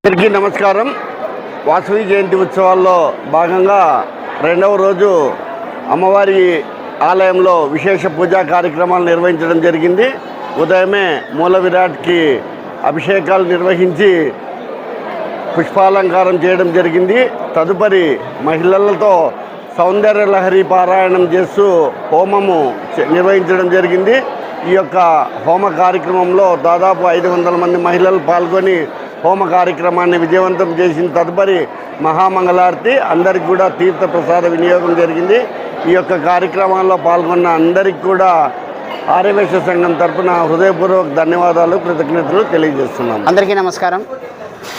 అందరికీ నమస్కారం. వాసవి జయంతి ఉత్సవాల్లో భాగంగా రెండవ రోజు అమ్మవారి ఆలయంలో విశేష పూజా కార్యక్రమాలు నిర్వహించడం జరిగింది. ఉదయమే మూల విరాట్కి అభిషేకాలు నిర్వహించి పుష్పాలంకారం చేయడం జరిగింది. తదుపరి మహిళలతో సౌందర్య లహరి పారాయణం చేస్తూ హోమము నిర్వహించడం జరిగింది. ఈ యొక్క హోమ కార్యక్రమంలో దాదాపు 500 మంది మహిళలు పాల్గొని హోమ కార్యక్రమాన్ని విజయవంతం చేసిన తదుపరి మహామంగళారతి, అందరికి కూడా తీర్థ ప్రసాద వినియోగం జరిగింది. ఈ యొక్క కార్యక్రమాల్లో పాల్గొన్న అందరికి కూడా ఆర్యవైశ్య సంఘం తరఫున హృదయపూర్వక ధన్యవాదాలు, కృతజ్ఞతలు తెలియజేస్తున్నాం. అందరికీ నమస్కారం.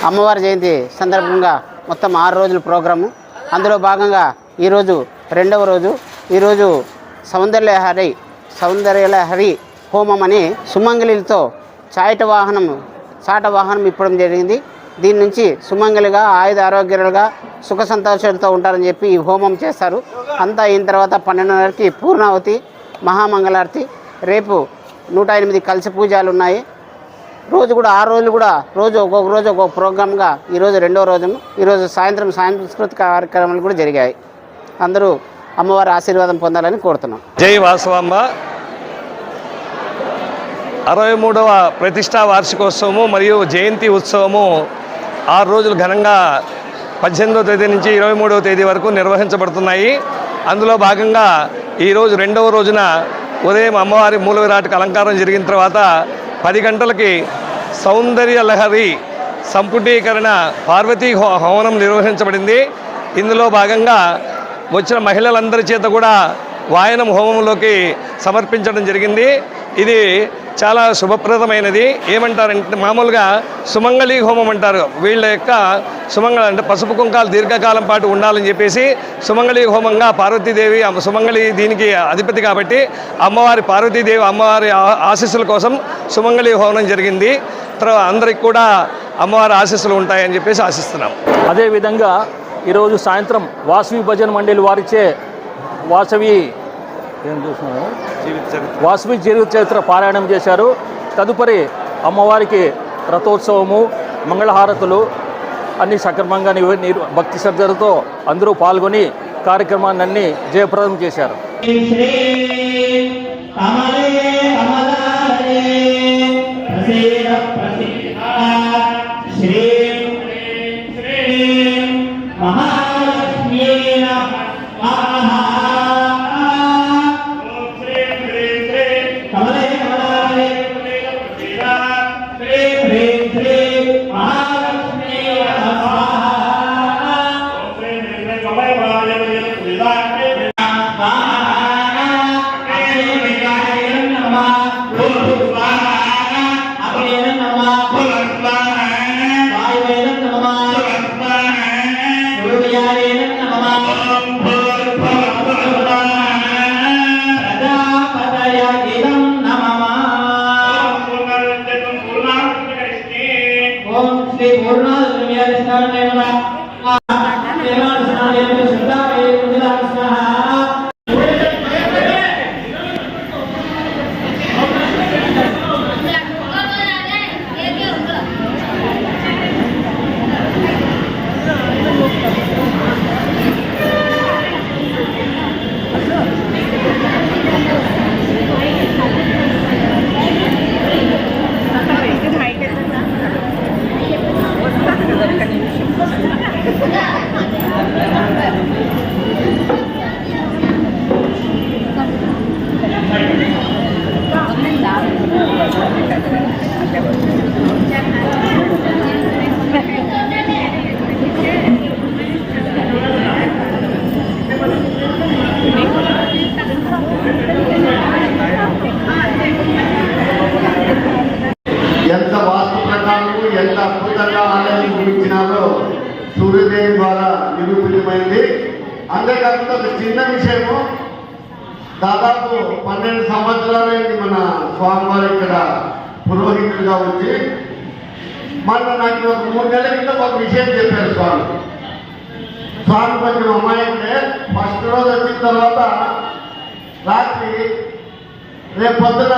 అమ్మవారి జయంతి సందర్భంగా మొత్తం 6 రోజుల ప్రోగ్రాము. అందులో భాగంగా ఈరోజు రెండవ రోజు. ఈరోజు సౌందర్యలహరి హోమం అని సుమంగళితో చాట వాహనం ఇప్పడం జరిగింది. దీని నుంచి సుమంగళిగా ఆయుధ ఆరోగ్యాలుగా సుఖ సంతోషాలతో ఉంటారని చెప్పి ఈ హోమం చేస్తారు. అంతా అయిన తర్వాత 12:30కి పూర్ణావతి, మహామంగళారతి. రేపు 108 కలశ పూజలు ఉన్నాయి. రోజు కూడా 6 రోజులు కూడా ఒక్కొక్క రోజు ఒక్కొక్క ప్రోగ్రామ్గా ఈరోజు రెండవ రోజు. ఈరోజు సాయంత్రం సాంస్కృతిక కార్యక్రమాలు కూడా జరిగాయి. అందరూ అమ్మవారి ఆశీర్వాదం పొందాలని కోరుతున్నాం. జై వాసవాంబ. 63వ ప్రతిష్టా వార్షికోత్సవము మరియు జయంతి ఉత్సవము 6 రోజులు ఘనంగా 18వ తేదీ నుంచి 23వ తేదీ వరకు నిర్వహించబడుతున్నాయి. అందులో భాగంగా ఈరోజు రెండవ రోజున ఉదయం అమ్మవారి మూల విరాట్కి అలంకారం జరిగిన తర్వాత 10 గంటలకి సౌందర్య లహరి సంపుటీకరణ పార్వతీ హవనం నిర్వహించబడింది. ఇందులో భాగంగా వచ్చిన మహిళలందరి చేత కూడా వాయనం హోమంలోకి సమర్పించడం జరిగింది. ఇది చాలా శుభప్రదమైనది. ఏమంటారంటే మామూలుగా సుమంగళి హోమం అంటారు. వీళ్ళ యొక్క సుమంగళ అంటే పసుపు కుంకాలు దీర్ఘకాలం పాటు ఉండాలని చెప్పేసి సుమంగళి హోమంగా పార్వతీదేవి సుమంగళి దీనికి అధిపతి కాబట్టి పార్వతీదేవి అమ్మవారి ఆశీస్సుల కోసం సుమంగళి హోమం జరిగింది. తర్వాత అందరికి కూడా అమ్మవారి ఆశీస్సులు ఉంటాయని చెప్పేసి ఆశిస్తున్నాం. అదేవిధంగా ఈరోజు సాయంత్రం వాసవి భజన మండలి వారిచే వాసవి జీవిత చరిత్ర పారాయణం చేశారు. తదుపరి అమ్మవారికి రథోత్సవము, మంగళహారతులు అన్ని సక్రమంగా భక్తి శ్రద్ధలతో అందరూ పాల్గొని కార్యక్రమాన్ని అన్ని జయప్రదం చేశారు. ఎంత వాస్తు ప్రకారము ఎంత అద్భుతంగా ఆలయం నిర్మించినారో సూర్యోదయం ద్వారా నిరూపితమైంది. అంతేకాకుండా ఒక చిన్న విషయము, దాదాపు 12 సంవత్సరాలైంది మన స్వామివారు ఇక్కడ పురోహితులుగా వచ్చి. నాకు ఒక 3 నెలల క్రితం ఒక విషయం చెప్పారు స్వామి కొంచెం అమ్మాయితే ఫస్ట్ రోజు వచ్చిన తర్వాత రాత్రి రేపు పొద్దున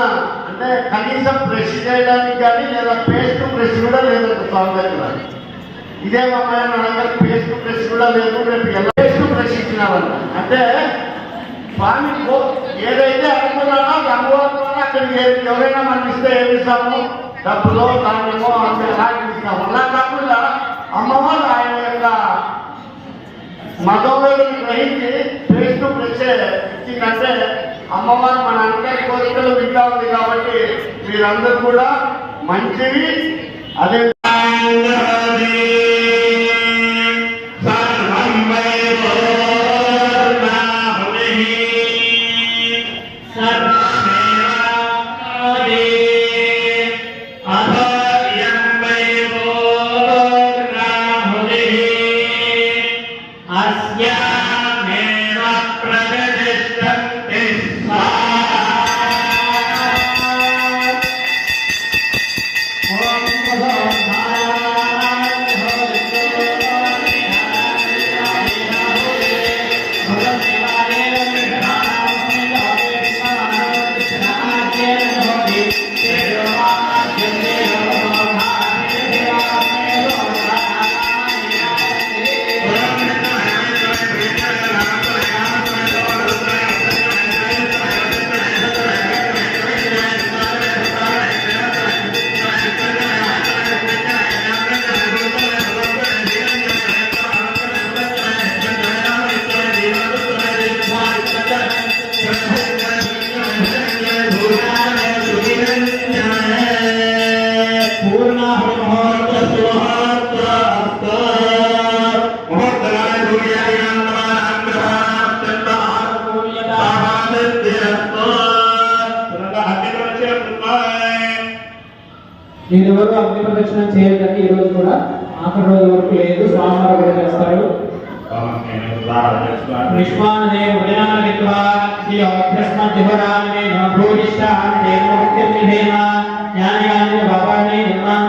అంటే కనీసం బ్రష్ చేయడానికి కానీ లేదా పేస్ట్ బ్రష్ కూడా లేదంట స్వామి దగ్గర. ఇదేమమ్మా నా దగ్గర పేస్ట్ బ్రష్ కూడా లేదు, రేపు ఎలా పేస్ట్ బ్రష్ ఇచ్చినామంట. అంటే స్వామి ఏదైతే అనుకున్నానో అనుభవంలో అక్కడికి ఎవరైనా మనం ఇస్తే ఏమి ఇస్తాము, డబ్బులో దానిలో అంటే ఎలాంటి ఇస్తాము. అలా కాకుండా అమ్మవారు ఆయన యొక్క మగవాళ్ళని గ్రహించి పేస్ట్ బ్రష్ ఇచ్చిందంటే అమ్మవారు మన అందరి కోరికలు వింటా ఉంది. కాబట్టి మీరందరూ కూడా మంచివి అదే దీనివల్ల అగ్ని ప్రదక్షిణ చేయడానికి ఈ రోజు కూడా ఆఖరి రోజు వరకు లేదు, స్వామివారు కూడా చేస్తారు. నిష్మానదే ఉదయానవిత్వా శ్రీయోభ్యస్మద్యువరామనే నమభూరిష్టాన్ దేవముక్తిర్నిధేమ జ్ఞానయాని బాబాని నిర్మాణ